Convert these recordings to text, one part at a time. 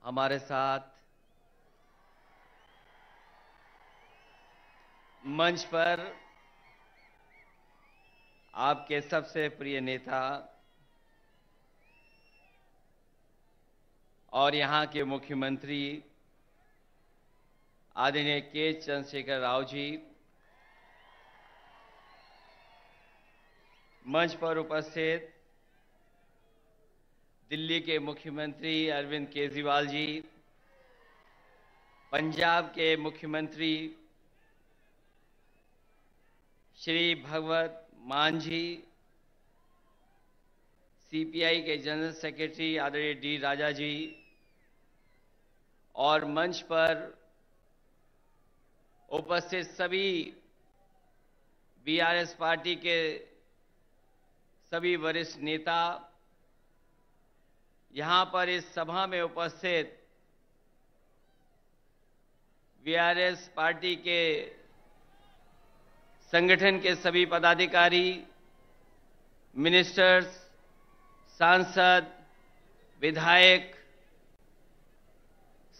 हमारे साथ मंच पर आपके सबसे प्रिय नेता और यहां के मुख्यमंत्री आदरणीय के चंद्रशेखर राव जी, मंच पर उपस्थित दिल्ली के मुख्यमंत्री अरविंद केजरीवाल जी, पंजाब के मुख्यमंत्री श्री भगवत मान जी, सीपीआई के जनरल सेक्रेटरी आदरणीय डी राजा जी और मंच पर उपस्थित सभी बीआरएस पार्टी के सभी वरिष्ठ नेता, यहां पर इस सभा में उपस्थित बीआरएस पार्टी के संगठन के सभी पदाधिकारी, मिनिस्टर्स, सांसद, विधायक,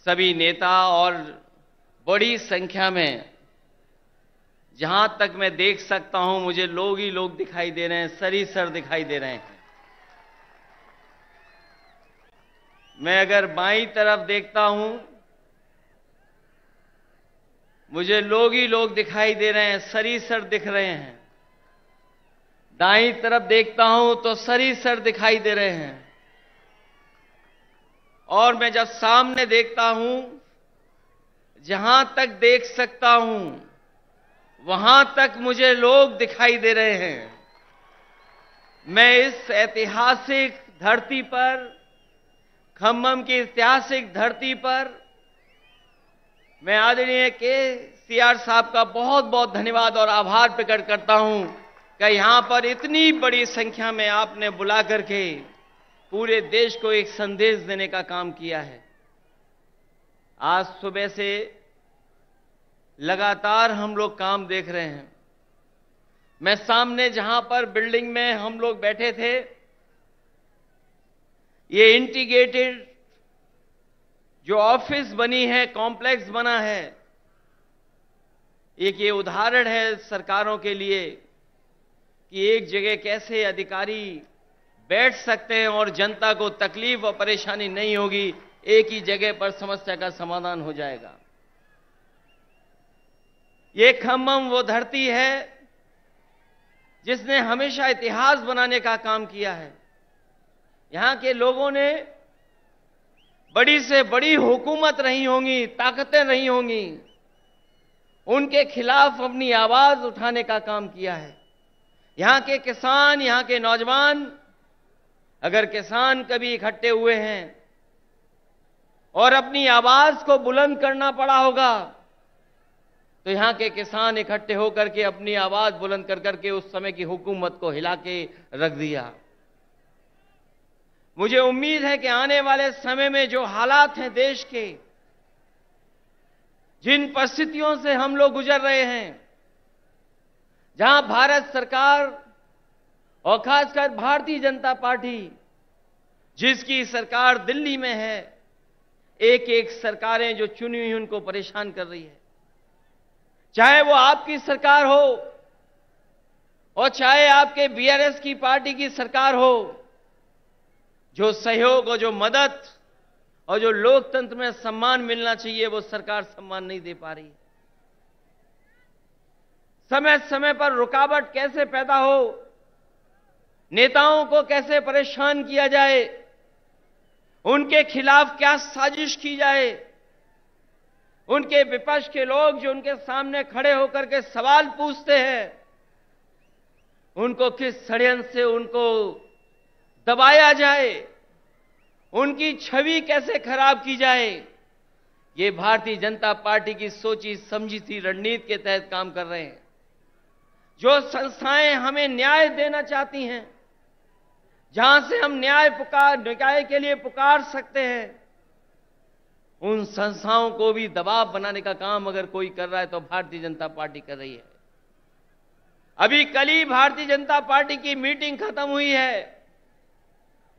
सभी नेता और बड़ी संख्या में, जहां तक मैं देख सकता हूं मुझे लोग ही लोग दिखाई दे रहे हैं, सर दिखाई दे रहे हैं। मैं अगर बाईं तरफ देखता हूं मुझे लोग ही लोग दिखाई दे रहे हैं, सर दिख रहे हैं। दाईं तरफ देखता हूं तो सर दिखाई दे रहे हैं। और मैं जब सामने देखता हूं, जहां तक देख सकता हूं वहां तक मुझे लोग दिखाई दे रहे हैं। मैं इस ऐतिहासिक धरती पर, खम्मम की ऐतिहासिक धरती पर, मैं आदरणीय केसीआर साहब का बहुत बहुत धन्यवाद और आभार प्रकट करता हूं कि यहां पर इतनी बड़ी संख्या में आपने बुला करके पूरे देश को एक संदेश देने का काम किया है। आज सुबह से लगातार हम लोग काम देख रहे हैं। मैं सामने जहां पर बिल्डिंग में हम लोग बैठे थे, ये इंटीग्रेटेड जो ऑफिस बनी है, कॉम्प्लेक्स बना है, एक ये उदाहरण है सरकारों के लिए कि एक जगह कैसे अधिकारी बैठ सकते हैं और जनता को तकलीफ और परेशानी नहीं होगी, एक ही जगह पर समस्या का समाधान हो जाएगा। ये खम्मम वो धरती है जिसने हमेशा इतिहास बनाने का काम किया है। यहां के लोगों ने बड़ी से बड़ी हुकूमत रही होंगी, ताकतें रही होंगी, उनके खिलाफ अपनी आवाज उठाने का काम किया है। यहां के किसान, यहां के नौजवान, अगर किसान कभी इकट्ठे हुए हैं और अपनी आवाज को बुलंद करना पड़ा होगा तो यहां के किसान इकट्ठे होकर के अपनी आवाज बुलंद कर करके उस समय की हुकूमत को हिला के रख दिया। मुझे उम्मीद है कि आने वाले समय में जो हालात हैं देश के, जिन परिस्थितियों से हम लोग गुजर रहे हैं, जहां भारत सरकार और खासकर भारतीय जनता पार्टी, जिसकी सरकार दिल्ली में है, एक एक सरकारें जो चुनी हुई उनको परेशान कर रही है। चाहे वो आपकी सरकार हो और चाहे आपके बीआरएस की पार्टी की सरकार हो, जो सहयोग और जो मदद और जो लोकतंत्र में सम्मान मिलना चाहिए वो सरकार सम्मान नहीं दे पा रही। समय समय पर रुकावट कैसे पैदा हो, नेताओं को कैसे परेशान किया जाए, उनके खिलाफ क्या साजिश की जाए, उनके विपक्ष के लोग जो उनके सामने खड़े होकर के सवाल पूछते हैं, उनको किस षड्यंत्र से उनको दबाया जाए, उनकी छवि कैसे खराब की जाए, ये भारतीय जनता पार्टी की सोची समझी थी रणनीति के तहत काम कर रहे हैं। जो संस्थाएं हमें न्याय देना चाहती हैं, जहां से हम न्याय के लिए पुकार सकते हैं, उन संस्थाओं को भी दबाव बनाने का काम अगर कोई कर रहा है तो भारतीय जनता पार्टी कर रही है। अभी कल ही भारतीय जनता पार्टी की मीटिंग खत्म हुई है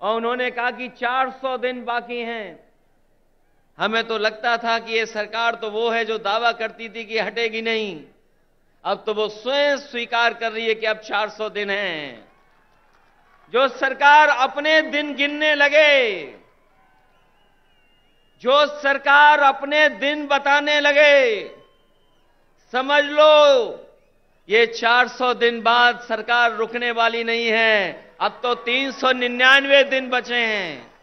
और उन्होंने कहा कि 400 दिन बाकी हैं हमें तो लगता था कि ये सरकार तो वो है जो दावा करती थी कि हटेगी नहीं, अब तो वो स्वयं स्वीकार कर रही है कि अब 400 दिन हैं। जो सरकार अपने दिन गिनने लगे, जो सरकार अपने दिन बताने लगे, समझ लो ये 400 दिन बाद सरकार रुकने वाली नहीं है। अब तो 399 दिन बचे हैं।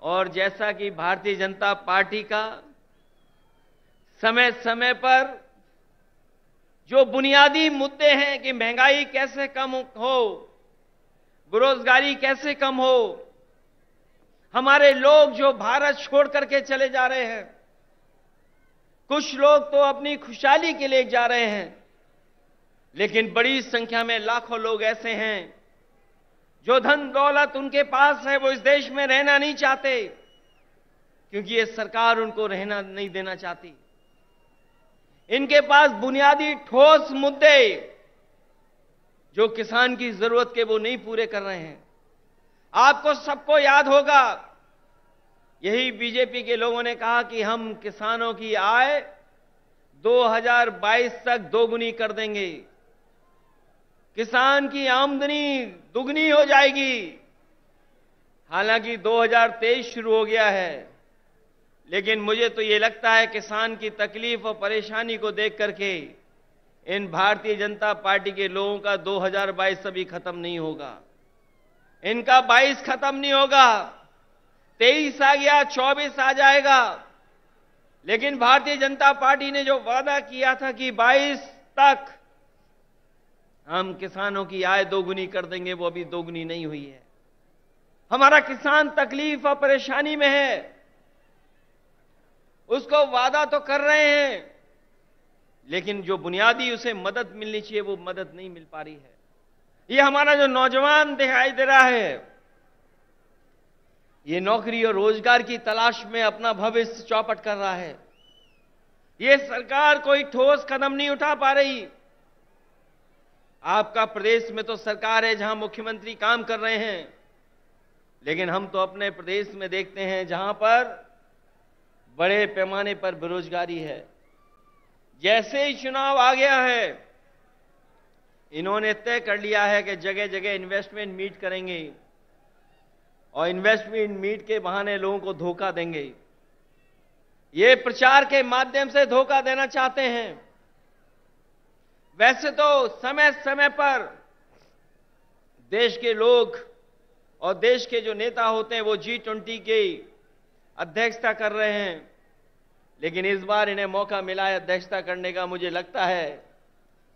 और जैसा कि भारतीय जनता पार्टी का समय समय पर जो बुनियादी मुद्दे हैं कि महंगाई कैसे कम हो, बेरोजगारी कैसे कम हो, हमारे लोग जो भारत छोड़ करके चले जा रहे हैं, कुछ लोग तो अपनी खुशहाली के लिए जा रहे हैं, लेकिन बड़ी संख्या में लाखों लोग ऐसे हैं जो धन दौलत उनके पास है, वो इस देश में रहना नहीं चाहते क्योंकि ये सरकार उनको रहना नहीं देना चाहती। इनके पास बुनियादी ठोस मुद्दे जो किसान की जरूरत के वो नहीं पूरे कर रहे हैं। आपको सबको याद होगा, यही बीजेपी के लोगों ने कहा कि हम किसानों की आय 2022 तक दोगुनी कर देंगे, किसान की आमदनी दुगनी हो जाएगी। हालांकि 2023 शुरू हो गया है, लेकिन मुझे तो ये लगता है किसान की तकलीफ और परेशानी को देख करके इन भारतीय जनता पार्टी के लोगों का 2022 अभी खत्म नहीं होगा, इनका 22 खत्म नहीं होगा, 23 आ गया, 24 आ जाएगा। लेकिन भारतीय जनता पार्टी ने जो वादा किया था कि 22 तक हम किसानों की आय दोगुनी कर देंगे, वो अभी दोगुनी नहीं हुई है। हमारा किसान तकलीफ और परेशानी में है, उसको वादा तो कर रहे हैं, लेकिन जो बुनियादी उसे मदद मिलनी चाहिए वो मदद नहीं मिल पा रही है। ये हमारा जो नौजवान दिखाई दे रहा है, ये नौकरी और रोजगार की तलाश में अपना भविष्य चौपट कर रहा है। ये सरकार कोई ठोस कदम नहीं उठा पा रही। आपका प्रदेश में तो सरकार है जहां मुख्यमंत्री काम कर रहे हैं, लेकिन हम तो अपने प्रदेश में देखते हैं जहां पर बड़े पैमाने पर बेरोजगारी है। जैसे ही चुनाव आ गया है, इन्होंने तय कर लिया है कि जगह जगह इन्वेस्टमेंट मीट करेंगे और इन्वेस्टमेंट मीट के बहाने लोगों को धोखा देंगे। ये प्रचार के माध्यम से धोखा देना चाहते हैं। वैसे तो समय समय पर देश के लोग और देश के जो नेता होते हैं वो G20 की अध्यक्षता कर रहे हैं, लेकिन इस बार इन्हें मौका मिला है अध्यक्षता करने का। मुझे लगता है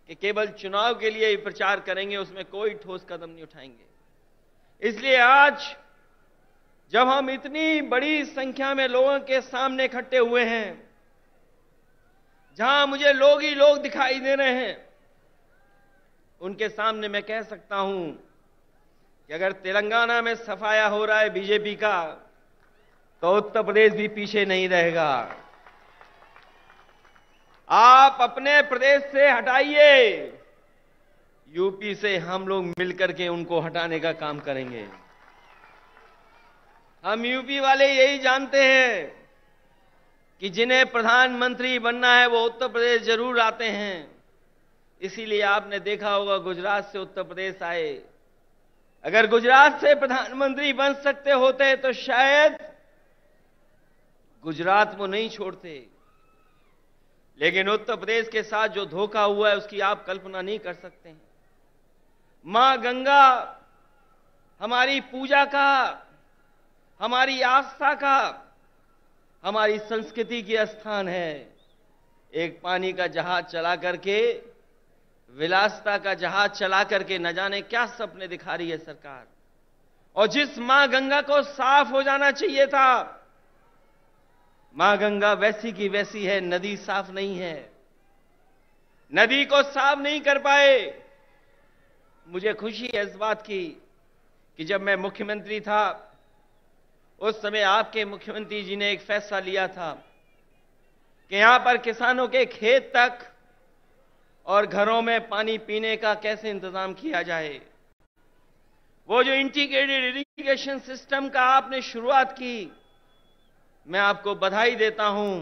कि केवल चुनाव के लिए ही प्रचार करेंगे, उसमें कोई ठोस कदम नहीं उठाएंगे। इसलिए आज जब हम इतनी बड़ी संख्या में लोगों के सामने इकट्ठे हुए हैं, जहां मुझे लोग ही लोग दिखाई दे रहे हैं, उनके सामने मैं कह सकता हूं कि अगर तेलंगाना में सफाया हो रहा है बीजेपी का, तो उत्तर प्रदेश भी पीछे नहीं रहेगा। आप अपने प्रदेश से हटाइए, यूपी से हम लोग मिलकर के उनको हटाने का काम करेंगे। हम यूपी वाले यही जानते हैं कि जिन्हें प्रधानमंत्री बनना है वो उत्तर प्रदेश जरूर आते हैं। इसीलिए आपने देखा होगा गुजरात से उत्तर प्रदेश आए। अगर गुजरात से प्रधानमंत्री बन सकते होते तो शायद गुजरात को नहीं छोड़ते, लेकिन उत्तर प्रदेश के साथ जो धोखा हुआ है उसकी आप कल्पना नहीं कर सकते हैं। मां गंगा हमारी पूजा का, हमारी आस्था का, हमारी संस्कृति की स्थान है। एक पानी का जहाज चला करके, विलासिता का जहाज चला करके न जाने क्या सपने दिखा रही है सरकार। और जिस मां गंगा को साफ हो जाना चाहिए था, मां गंगा वैसी की वैसी है, नदी साफ नहीं है, नदी को साफ नहीं कर पाए। मुझे खुशी है इस बात की कि जब मैं मुख्यमंत्री था उस समय आपके मुख्यमंत्री जी ने एक फैसला लिया था कि यहां पर किसानों के खेत तक और घरों में पानी पीने का कैसे इंतजाम किया जाए। वो जो इंटीग्रेटेड इरिगेशन सिस्टम का आपने शुरुआत की, मैं आपको बधाई देता हूं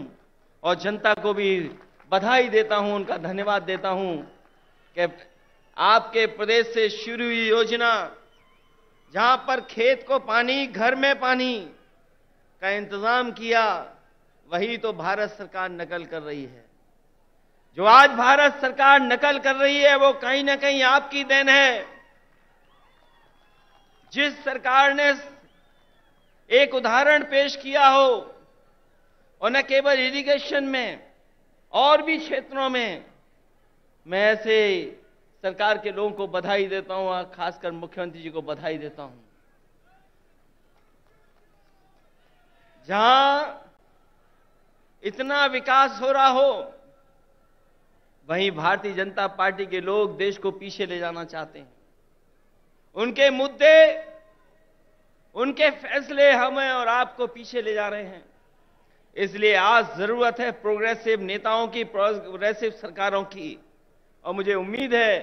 और जनता को भी बधाई देता हूं, उनका धन्यवाद देता हूं कि आपके प्रदेश से शुरू हुई योजना, जहां पर खेत को पानी, घर में पानी का इंतजाम किया, वही तो भारत सरकार नकल कर रही है। जो आज भारत सरकार नकल कर रही है वो कहीं ना कहीं आपकी देन है। जिस सरकार ने एक उदाहरण पेश किया हो, और न केवल इरिगेशन में और भी क्षेत्रों में, मैं ऐसे सरकार के लोगों को बधाई देता हूं, खासकर मुख्यमंत्री जी को बधाई देता हूं। जहां इतना विकास हो रहा हो, वहीं भारतीय जनता पार्टी के लोग देश को पीछे ले जाना चाहते हैं। उनके मुद्दे, उनके फैसले हमें और आपको पीछे ले जा रहे हैं। इसलिए आज जरूरत है प्रोग्रेसिव नेताओं की, प्रोग्रेसिव सरकारों की। और मुझे उम्मीद है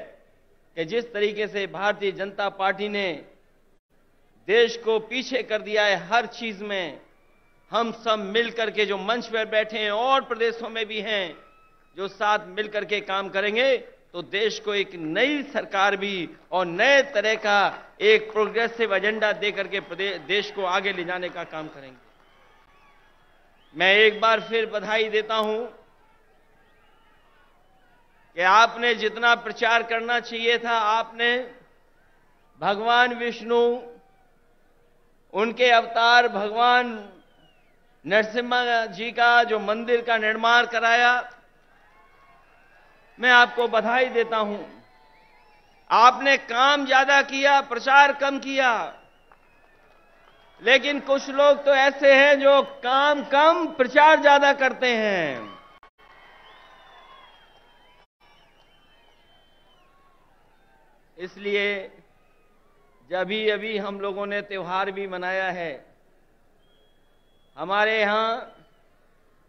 कि जिस तरीके से भारतीय जनता पार्टी ने देश को पीछे कर दिया है हर चीज में, हम सब मिलकर के जो मंच पर बैठे हैं और प्रदेशों में भी हैं, जो साथ मिलकर के काम करेंगे तो देश को एक नई सरकार भी और नए तरह का एक प्रोग्रेसिव एजेंडा देकर के देश को आगे ले जाने का काम करेंगे। मैं एक बार फिर बधाई देता हूं कि आपने जितना प्रचार करना चाहिए था, आपने भगवान विष्णु, उनके अवतार भगवान नरसिम्हा जी का जो मंदिर का निर्माण कराया, मैं आपको बधाई देता हूं। आपने काम ज्यादा किया, प्रचार कम किया, लेकिन कुछ लोग तो ऐसे हैं जो काम कम प्रचार ज्यादा करते हैं। इसलिए जब अभी हम लोगों ने त्योहार भी मनाया है, हमारे यहां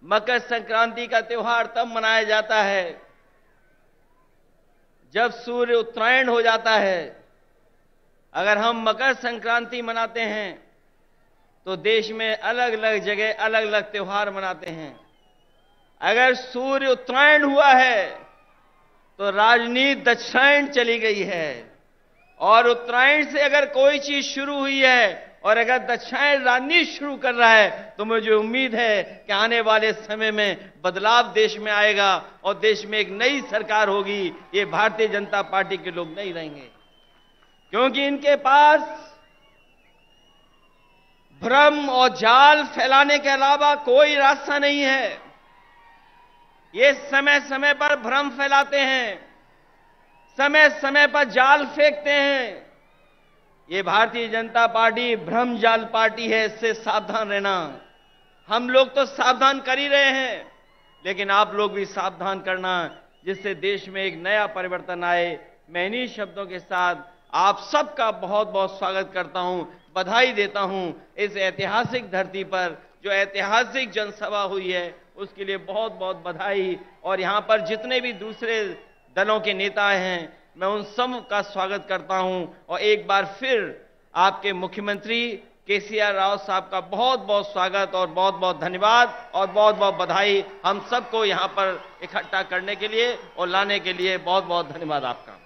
मकर संक्रांति का त्योहार तब मनाया जाता है जब सूर्य उत्तरायण हो जाता है। अगर हम मकर संक्रांति मनाते हैं तो देश में अलग अलग जगह अलग अलग त्योहार मनाते हैं। अगर सूर्य उत्तरायण हुआ है तो राजनीति दक्षिणायन चली गई है, और उत्तरायण से अगर कोई चीज शुरू हुई है और अगर दक्षिणायन राजनीति शुरू कर रहा है, तो मुझे उम्मीद है कि आने वाले समय में बदलाव देश में आएगा और देश में एक नई सरकार होगी। ये भारतीय जनता पार्टी के लोग नहीं रहेंगे, क्योंकि इनके पास भ्रम और जाल फैलाने के अलावा कोई रास्ता नहीं है। ये समय समय पर भ्रम फैलाते हैं, समय समय पर जाल फेंकते हैं। ये भारतीय जनता पार्टी भ्रम जाल पार्टी है, इससे सावधान रहना। हम लोग तो सावधान कर ही रहे हैं, लेकिन आप लोग भी सावधान करना, जिससे देश में एक नया परिवर्तन आए। मैं इन्हीं शब्दों के साथ आप सबका बहुत बहुत स्वागत करता हूं, बधाई देता हूं। इस ऐतिहासिक धरती पर जो ऐतिहासिक जनसभा हुई है, उसके लिए बहुत बहुत बधाई। और यहां पर जितने भी दूसरे दलों के नेता हैं, मैं उन सब का स्वागत करता हूं। और एक बार फिर आपके मुख्यमंत्री केसीआर राव साहब का बहुत बहुत स्वागत और बहुत बहुत धन्यवाद और बहुत बहुत बधाई। हम सबको यहां पर इकट्ठा करने के लिए और लाने के लिए बहुत बहुत धन्यवाद आपका।